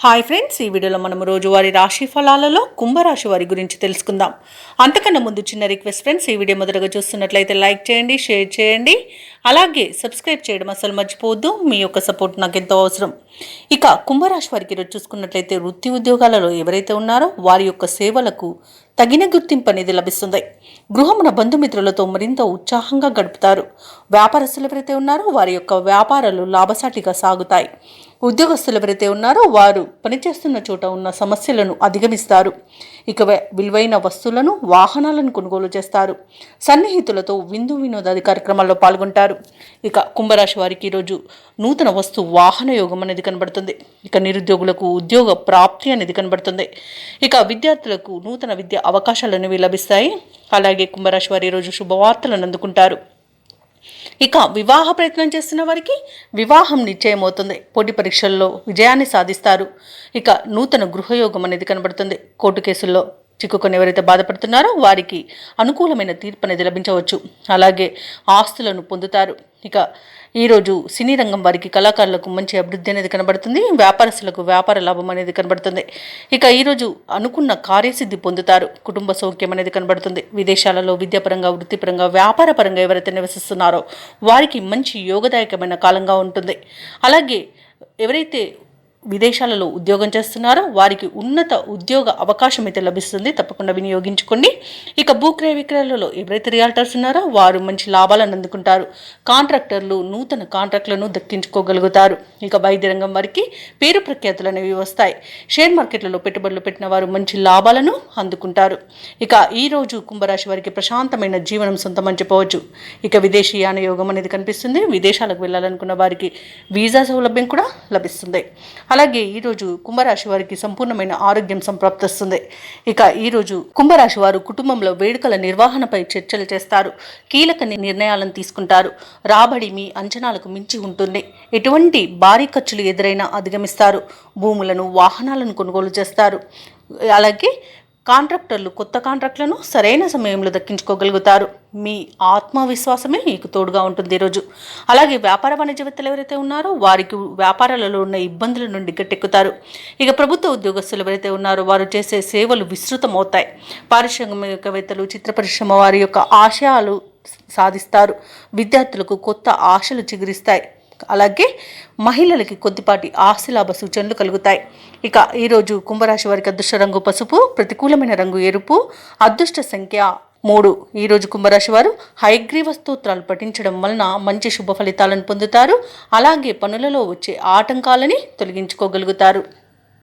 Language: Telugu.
హాయ్ ఫ్రెండ్స్, ఈ వీడియోలో మనం రోజువారీ రాశి ఫలాలలో కుంభరాశి వారి గురించి తెలుసుకుందాం. అంతకన్నా ముందు చిన్న రిక్వెస్ట్ ఫ్రెండ్స్, ఈ వీడియో మొదటగా చూస్తున్నట్లయితే లైక్ చేయండి, షేర్ చేయండి, అలాగే సబ్స్క్రైబ్ చేయడం అసలు మర్చిపోవద్దు. మీ యొక్క సపోర్ట్ నాకు ఎంతో అవసరం. ఇక కుంభరాశి వారికి ఈరోజు చూసుకున్నట్లయితే వృత్తి ఉద్యోగాలలో ఎవరైతే ఉన్నారో వారి యొక్క సేవలకు తగిన గుర్తింపు అనేది లభిస్తుంది. గృహమున బంధుమిత్రులతో మరింత ఉత్సాహంగా గడుపుతారు. వ్యాపారస్తులు ఎవరైతే ఉన్నారో వారి యొక్క వ్యాపారాలు లాభసాటిగా సాగుతాయి. ఉద్యోగస్తులు ఎవరైతే ఉన్నారో వారు పనిచేస్తున్న చోట ఉన్న సమస్యలను అధిగమిస్తారు. ఇక విలువైన వస్తువులను, వాహనాలను కొనుగోలు చేస్తారు. సన్నిహితులతో విందు వినోదాది కార్యక్రమాల్లో పాల్గొంటారు. ఇక కుంభరాశి వారికి ఈరోజు నూతన వస్తు వాహన యోగం అనేది కనబడుతుంది. ఇక నిరుద్యోగులకు ఉద్యోగ ప్రాప్తి అనేది కనబడుతుంది. ఇక విద్యార్థులకు నూతన విద్యా అవకాశాలు అనేవి లభిస్తాయి. అలాగే కుంభరాశి వారి ఈరోజు శుభవార్తలను అందుకుంటారు. ఇక వివాహ ప్రయత్నం చేస్తున్న వారికి వివాహం నిశ్చయమవుతుంది. పోటీ పరీక్షల్లో విజయాన్ని సాధిస్తారు. ఇక నూతన గృహయోగం అనేది కనబడుతుంది. కోర్టు కేసుల్లో చిక్కుకొని ఎవరైతే బాధపడుతున్నారో వారికి అనుకూలమైన తీర్పు అనేది లభించవచ్చు. అలాగే ఆస్తులను పొందుతారు. ఇక ఈరోజు సినీ రంగం వారికి కళాకారులకు మంచి అభివృద్ధి అనేది కనబడుతుంది. వ్యాపారస్తులకు వ్యాపార లాభం అనేది కనబడుతుంది. ఇక ఈరోజు అనుకున్న కార్యసిద్ధి పొందుతారు. కుటుంబ సౌఖ్యం అనేది కనబడుతుంది. విదేశాలలో విద్యాపరంగా, వృత్తిపరంగా, వ్యాపారపరంగా ఎవరైతే నివసిస్తున్నారో వారికి మంచి యోగదాయకమైన కాలంగా ఉంటుంది. అలాగే ఎవరైతే విదేశాలలో ఉద్యోగం చేస్తున్నారో వారికి ఉన్నత ఉద్యోగ అవకాశం అయితే లభిస్తుంది. తప్పకుండా వినియోగించుకోండి. ఇక భూక్రయ విక్రయాలలో ఎవరైతే రియాల్టర్స్ ఉన్నారో వారు మంచి లాభాలను అందుకుంటారు. కాంట్రాక్టర్లు నూతన కాంట్రాక్టులను దక్కించుకోగలుగుతారు. ఇక వైద్య రంగం వారికి పేరు ప్రఖ్యాతులు అనేవి వస్తాయి. షేర్ మార్కెట్లలో పెట్టుబడులు పెట్టిన వారు మంచి లాభాలను అందుకుంటారు. ఇక ఈరోజు కుంభరాశి వారికి ప్రశాంతమైన జీవనం సొంతమని చెప్పవచ్చు. ఇక విదేశీయాన యోగం అనేది కనిపిస్తుంది. విదేశాలకు వెళ్ళాలనుకున్న వారికి వీసా సౌలభ్యం కూడా లభిస్తుంది. అలాగే ఈరోజు కుంభరాశి వారికి సంపూర్ణమైన ఆరోగ్యం సంప్రాప్తిస్తుంది. ఇక ఈరోజు కుంభరాశి వారు కుటుంబంలో వేడుకల నిర్వహణపై చర్చలు చేస్తారు. కీలక నిర్ణయాలను తీసుకుంటారు. రాబడి మీ అంచనాలకు మించి ఉంటుంది. ఎటువంటి భారీ ఖర్చులు ఎదురైనా అధిగమిస్తారు. భూములను, వాహనాలను కొనుగోలు చేస్తారు. అలాగే కాంట్రాక్టర్లు కొత్త కాంట్రాక్టులను సరైన సమయంలో దక్కించుకోగలుగుతారు. మీ ఆత్మవిశ్వాసమే మీకు తోడుగా ఉంటుంది ఈరోజు. అలాగే వ్యాపార వాణిజ్యవేత్తలు ఎవరైతే ఉన్నారో వారికి వ్యాపారాలలో ఉన్న ఇబ్బందుల నుండి గట్టెక్కుతారు. ఇక ప్రభుత్వ ఉద్యోగస్తులు ఎవరైతే ఉన్నారో వారు చేసే సేవలు విస్తృతమవుతాయి. పారిశ్రామికవేత్తలు, చిత్ర పరిశ్రమ వారి యొక్క ఆశయాలు సాధిస్తారు. విద్యార్థులకు కొత్త ఆశలు చిగురిస్తాయి. అలాగే మహిళలకి కొద్దిపాటి ఆస్తిలాభ సూచనలు కలుగుతాయి. ఇక ఈరోజు కుంభరాశి వారికి అదృష్ట రంగు పసుపు, ప్రతికూలమైన రంగు ఎరుపు, అదృష్ట సంఖ్య 3. ఈరోజు కుంభరాశి వారు హయగ్రీవ స్తోత్రాలు పఠించడం వలన మంచి శుభ ఫలితాలను పొందుతారు. అలాగే పనులలో వచ్చే ఆటంకాలని తొలగించుకోగలుగుతారు.